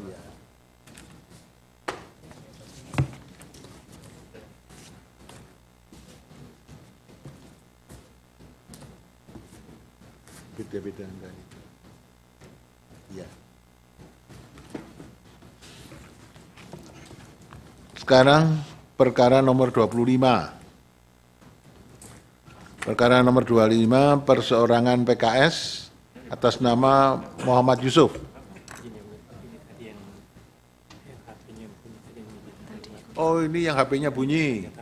Iya. Beda-beda enggak itu. Iya. Sekarang perkara nomor 25. Perkara nomor 25, perseorangan PKS atas nama Muhammad Yusuf. Oh, ini yang HP-nya bunyi.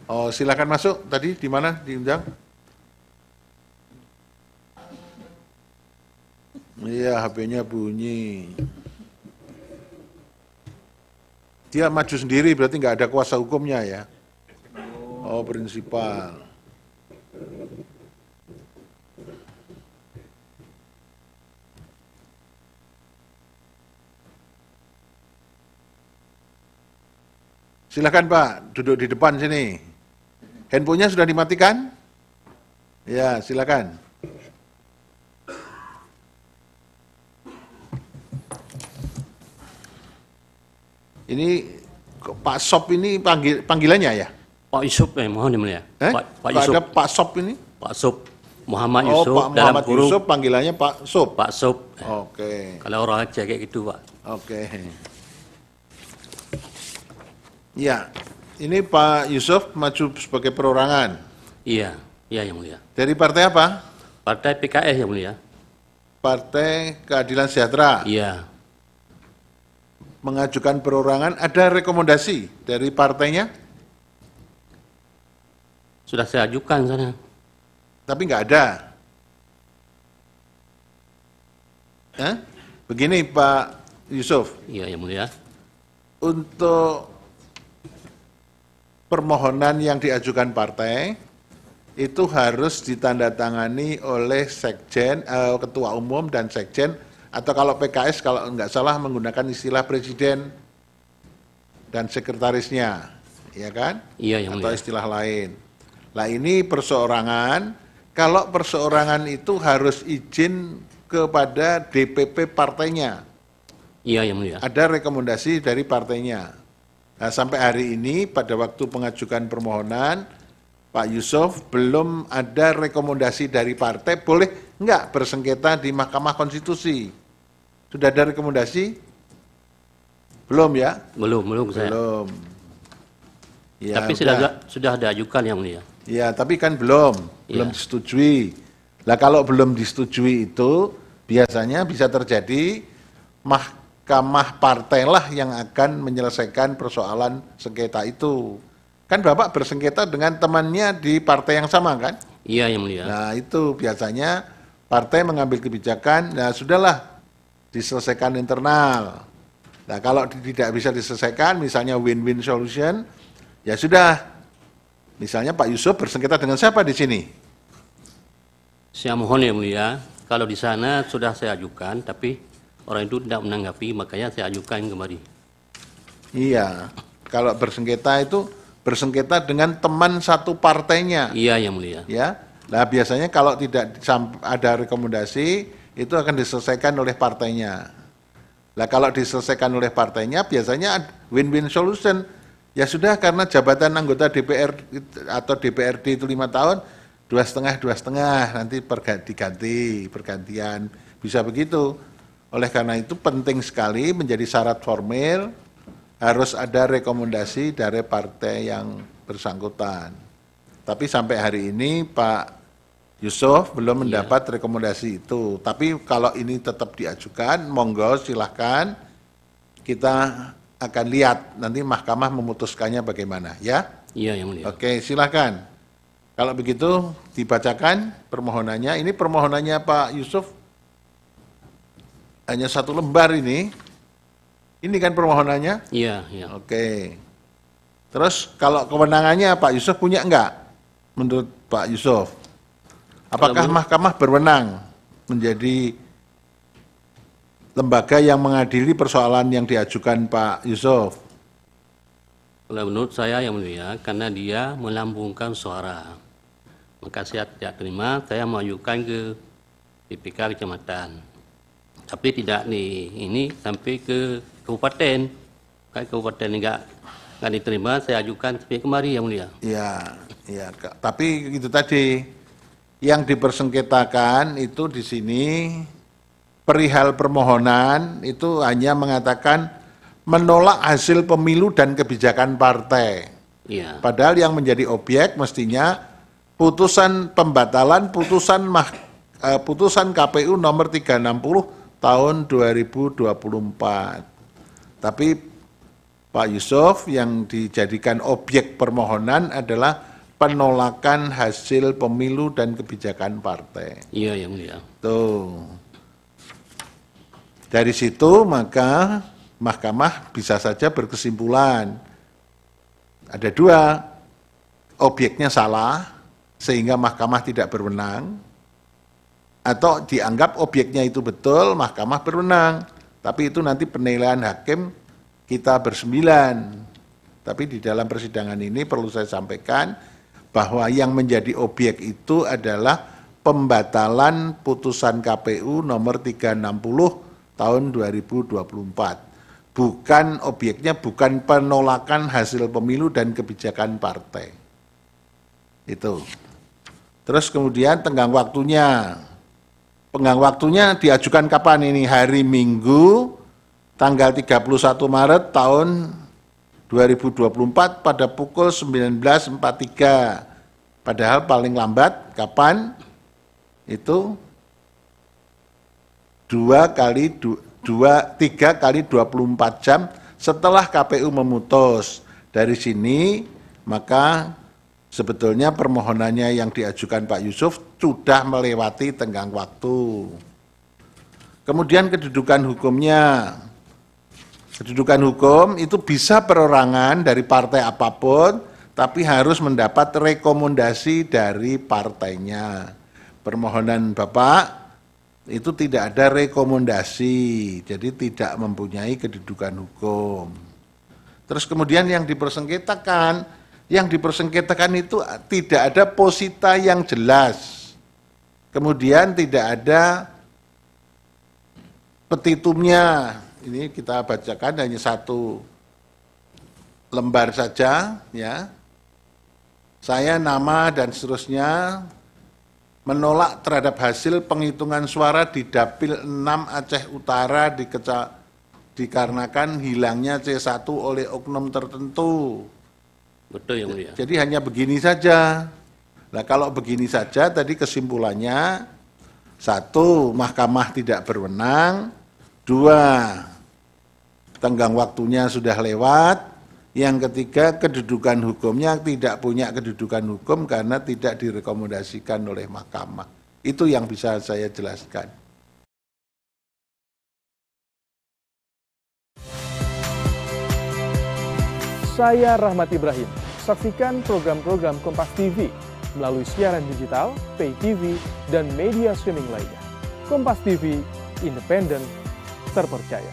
Oh, silakan masuk. Tadi di mana diundang? Iya, HP-nya bunyi. Dia maju sendiri, berarti nggak ada kuasa hukumnya ya? Oh, prinsipal. Silakan Pak, duduk di depan sini. Handphonenya sudah dimatikan? Ya, silakan. Ini Pak Sop ini panggilannya ya? Pak Yusuf, mohon yang mulia. Pak Yusuf. Ada Pak Sop ini? Pak Sop, Muhammad Oh, Yusuf. Pak Muhammad Yusuf, panggilannya Pak Sop. Pak Sop. Oke. Kalau orang Aceh kayak gitu, Pak. Oke. Ya, ini Pak Yusuf maju sebagai perorangan. Iya, iya yang mulia. Dari partai apa? Partai PKS yang mulia. Partai Keadilan Sejahtera. Iya. Mengajukan perorangan, ada rekomendasi dari partainya? Sudah saya ajukan sana. Tapi nggak ada. Begini Pak Yusuf, Iya yang mulia. untuk permohonan yang diajukan partai itu harus ditandatangani oleh sekjen, ketua umum dan sekjen, atau kalau PKS kalau nggak salah menggunakan istilah presiden dan sekretarisnya, ya kan? Iya yang Atau mulia. istilah lain. Nah ini perseorangan, kalau perseorangan itu harus izin kepada DPP partainya. Iya yang mulia. Ada rekomendasi dari partainya. Nah, sampai hari ini pada waktu pengajukan permohonan, Pak Yusuf belum ada rekomendasi dari partai, boleh enggak bersengketa di Mahkamah Konstitusi? Sudah ada rekomendasi? Belum ya? Belum saya. Belum. Ya, Tapi sudah ada ajukan yang mulia. ya, tapi kan belum disetujui. Nah, kalau belum disetujui itu biasanya bisa terjadi Mahkamah Partai lah yang akan menyelesaikan persoalan sengketa itu. Kan Bapak bersengketa dengan temannya di partai yang sama kan? Iya yang mulia. Nah, itu biasanya partai mengambil kebijakan, nah sudahlah diselesaikan internal. Nah, kalau tidak bisa diselesaikan, misalnya win-win solution, ya sudah. Misalnya Pak Yusuf bersengketa dengan siapa di sini? Saya mohon yang mulia, kalau di sana sudah saya ajukan, tapi orang itu tidak menanggapi, makanya saya ajukan kembali. Iya, kalau bersengketa itu bersengketa dengan teman satu partainya. Iya yang mulia. Ya, nah biasanya kalau tidak ada rekomendasi itu akan diselesaikan oleh partainya. Nah kalau diselesaikan oleh partainya biasanya win-win solution. Ya sudah, karena jabatan anggota DPR atau DPRD itu 5 tahun, 2,5 nanti diganti, pergantian, bisa begitu. Oleh karena itu penting sekali menjadi syarat formil harus ada rekomendasi dari partai yang bersangkutan. Tapi sampai hari ini Pak Yusuf belum mendapat rekomendasi itu. Tapi kalau ini tetap diajukan, monggo silahkan, kita akan lihat nanti mahkamah memutuskannya bagaimana ya. Iya yang mulia. Oke, silahkan. Kalau begitu dibacakan permohonannya. Ini permohonannya Pak Yusuf hanya 1 lembar ini. Ini kan permohonannya? Iya, iya. Oke. Terus kalau kewenangannya Pak Yusuf punya enggak? Menurut Pak Yusuf. Apakah mahkamah berwenang menjadi lembaga yang mengadili persoalan yang diajukan Pak Yusuf? Kalau menurut saya yang mulia, karena dia melambungkan suara, maka saya tidak terima, saya mengajukan ke PPK kecamatan. Tapi tidak ini sampai ke kabupaten. Kayak kabupaten nggak diterima, saya ajukan sampai kemari yang mulia. Ya, ya. Tapi itu tadi yang dipersengketakan itu di sini perihal permohonan itu hanya mengatakan menolak hasil pemilu dan kebijakan partai. Iya. Padahal yang menjadi objek mestinya putusan pembatalan putusan KPU nomor 360 tahun 2024. Tapi Pak Yusuf yang dijadikan objek permohonan adalah penolakan hasil pemilu dan kebijakan partai. Iya, yang mulia. Tuh. Dari situ maka Mahkamah bisa saja berkesimpulan ada dua, objeknya salah sehingga Mahkamah tidak berwenang, atau dianggap objeknya itu betul, Mahkamah berwenang. Tapi itu nanti penilaian hakim kita bersembilan. Tapi di dalam persidangan ini perlu saya sampaikan bahwa yang menjadi objek itu adalah pembatalan putusan KPU nomor 360 tahun 2024. Bukan objeknya, bukan penolakan hasil pemilu dan kebijakan partai. Itu. Terus kemudian tenggang waktunya. Tenggang waktunya diajukan kapan ini? Hari Minggu, tanggal 31 Maret tahun 2024 pada pukul 19.43. Padahal paling lambat kapan? Itu 3 kali 24 jam setelah KPU memutus. Dari sini maka sebetulnya permohonannya yang diajukan Pak Yusuf sudah melewati tenggang waktu. Kemudian kedudukan hukumnya. Kedudukan hukum itu bisa perorangan dari partai apapun, tapi harus mendapat rekomendasi dari partainya. Permohonan Bapak itu tidak ada rekomendasi, jadi tidak mempunyai kedudukan hukum. Terus kemudian yang dipersengketakan itu tidak ada posita yang jelas. Kemudian tidak ada petitumnya. Ini kita bacakan hanya satu lembar saja, ya. Saya nama dan seterusnya menolak terhadap hasil penghitungan suara di Dapil 6 Aceh Utara dikarenakan hilangnya C1 oleh oknum tertentu. Betul yang mulia. Jadi hanya begini saja. Nah kalau begini saja tadi kesimpulannya, satu, Mahkamah tidak berwenang, dua, tenggang waktunya sudah lewat, yang ketiga, kedudukan hukumnya tidak punya kedudukan hukum karena tidak direkomendasikan oleh Mahkamah. Itu yang bisa saya jelaskan. Saya Rahmat Ibrahim. Saksikan program-program Kompas TV melalui siaran digital, pay TV, dan media streaming lainnya. Kompas TV, independen, terpercaya.